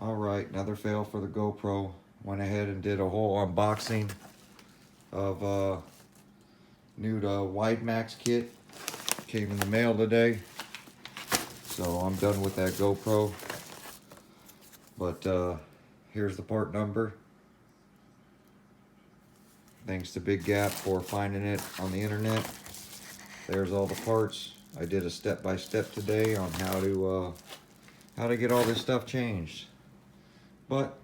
Alright, another fail for the GoPro. Went ahead and did a whole unboxing of new WideMaxx kit. Came in the mail today. So I'm done with that GoPro. But here's the part number. Thanks to Big Gap for finding it on the internet. There's all the parts. I did a step-by-step today on how to get all this stuff changed. But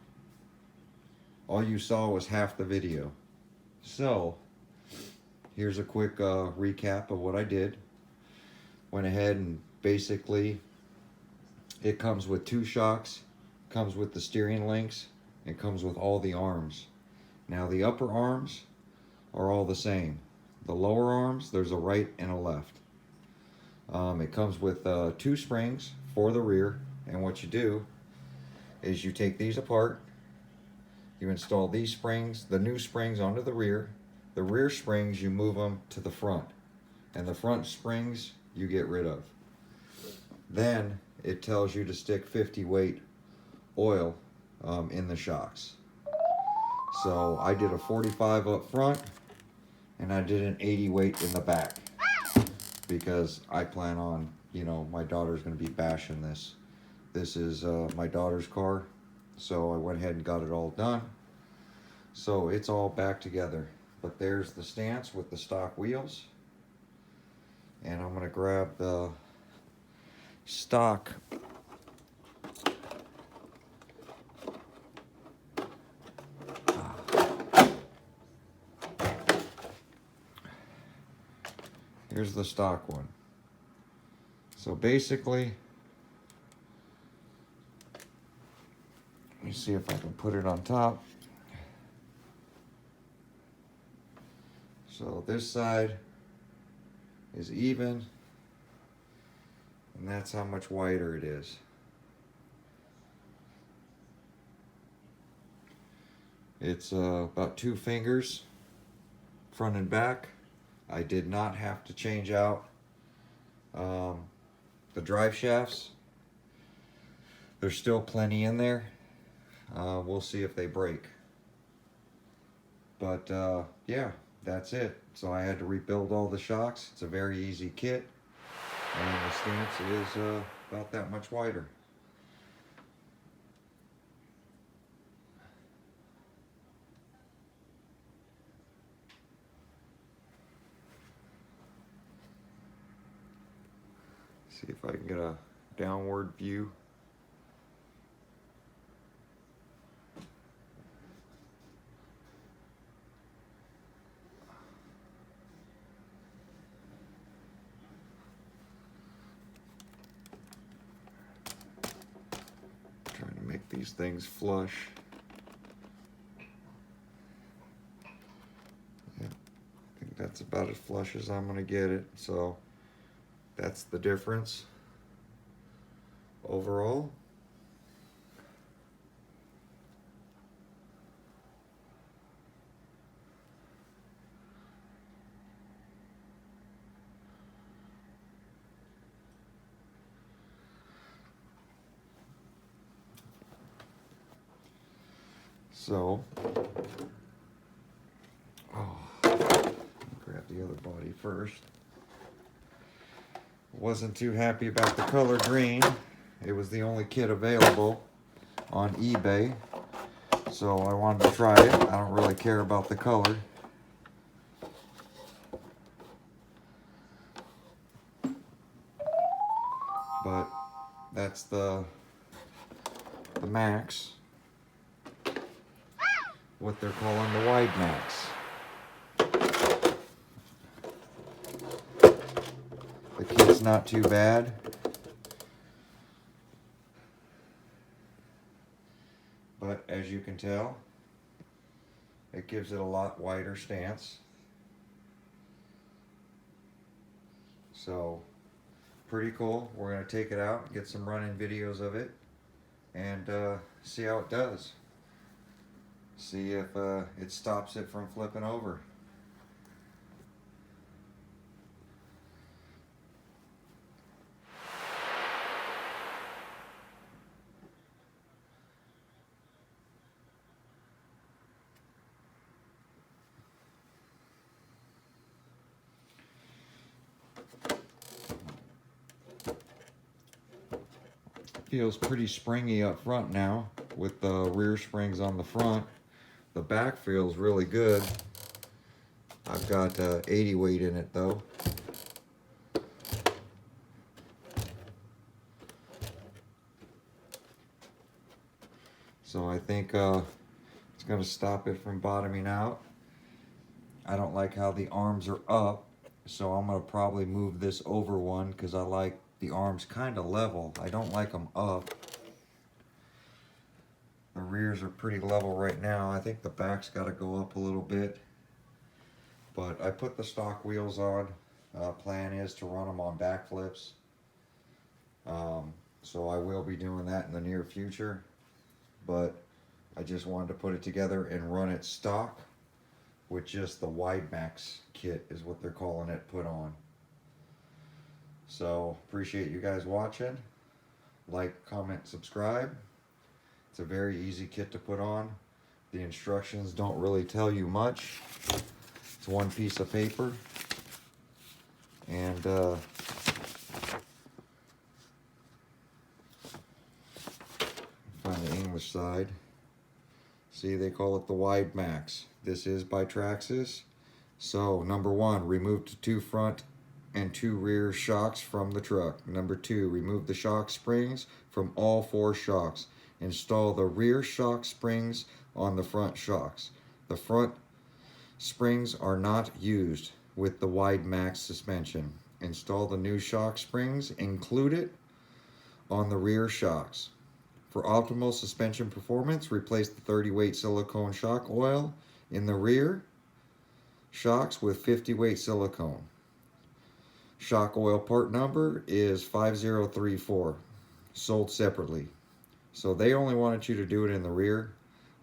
all you saw was half the video. So here's a quick recap of what I did. Went ahead and basically it comes with 2 shocks, comes with the steering links, and comes with all the arms. Now the upper arms are all the same. The lower arms, there's a right and a left. It comes with 2 springs for the rear, and what you do is you take these apart, you install these springs, the new springs, onto the rear. The rear springs, you move them to the front, and the front springs you get rid of. Then it tells you to stick 50 weight oil in the shocks. So I did a 45 up front, and I did an 80 weight in the back, because I plan on, you know, my daughter's gonna be bashing this. This is my daughter's car, so I went ahead and got it all done. So it's all back together. But there's the stance with the stock wheels. And I'm gonna grab the stock here's the stock one. So basically, let me see if I can put it on top. So this side is even, and that's how much wider it is. It's about 2 fingers, front and back. I did not have to change out the drive shafts. There's still plenty in there. We'll see if they break. But yeah, that's it. So I had to rebuild all the shocks. It's a very easy kit, and the stance is about that much wider. See if I can get a downward view. Trying to make these things flush. Yeah, I think that's about as flush as I'm gonna get it. So that's the difference overall. So, grab the other body first. Wasn't too happy about the color green. It was the only kit available on eBay, so I wanted to try it. I don't really care about the color. But that's the MAXX, what they're calling the WideMaxx. The kit's not too bad. But as you can tell, it gives it a lot wider stance. So pretty cool. We're going to take it out, get some running videos of it, and see how it does. See if it stops it from flipping over. feels pretty springy up front now with the rear springs on the front. The back feels really good. I've got 80 weight in it though. So I think it's going to stop it from bottoming out. I don't like how the arms are up, so I'm going to probably move this over one because I like the arms kind of level. I don't like them up. The rears are pretty level right now. I think the back's got to go up a little bit. But I put the stock wheels on. Plan is to run them on back flips. So I will be doing that in the near future. But I just wanted to put it together and run it stock with just the WideMaxx kit is what they're calling it put on. So appreciate you guys watching. Like, comment, subscribe. It's a very easy kit to put on. The instructions don't really tell you much. It's one piece of paper. And find the English side. See, they call it the WideMaxx. This is by Traxxas. So, number 1, remove the 2 front and 2 rear shocks from the truck. Number 2, remove the shock springs from all 4 shocks. Install the rear shock springs on the front shocks. The front springs are not used with the WideMaxx suspension. Install the new shock springs included on the rear shocks. For optimal suspension performance, replace the 30 weight silicone shock oil in the rear shocks with 50 weight silicone. Shock oil part number is 5034, sold separately. So they only wanted you to do it in the rear.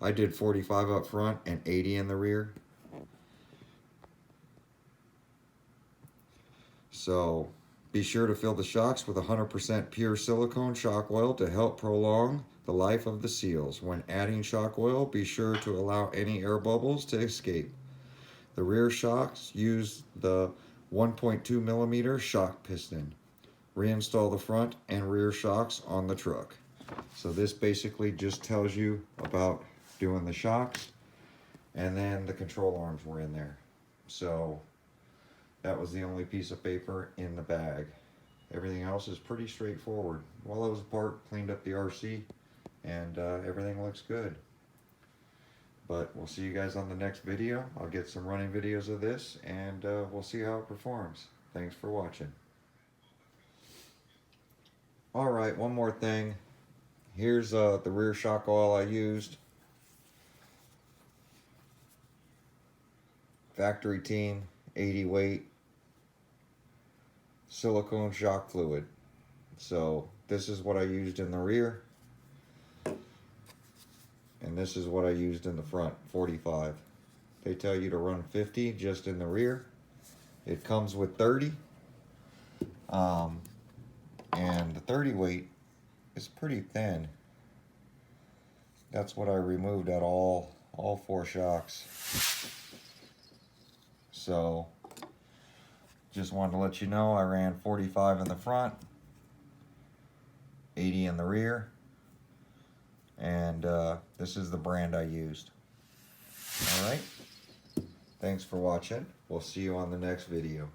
I did 45 up front and 80 in the rear. So be sure to fill the shocks with 100% pure silicone shock oil to help prolong the life of the seals. When adding shock oil, be sure to allow any air bubbles to escape. The rear shocks use the 1.2 millimeter shock piston. Reinstall the front and rear shocks on the truck. So this basically just tells you about doing the shocks, and then the control arms were in there. So that was the only piece of paper in the bag. Everything else is pretty straightforward. While I was apart, cleaned up the RC, and everything looks good. But we'll see you guys on the next video. I'll get some running videos of this, and we'll see how it performs. Thanks for watching. Alright, one more thing. Here's the rear shock oil I used. Factory Team, 80 weight. Silicone shock fluid. So this is what I used in the rear, and this is what I used in the front, 45. They tell you to run 50 just in the rear. It comes with 30, and the 30 weight is pretty thin. That's what I removed at all 4 shocks. So just wanted to let you know I ran 45 in the front, 80 in the rear, and this is the brand I used. Alright, thanks for watching. We'll see you on the next video.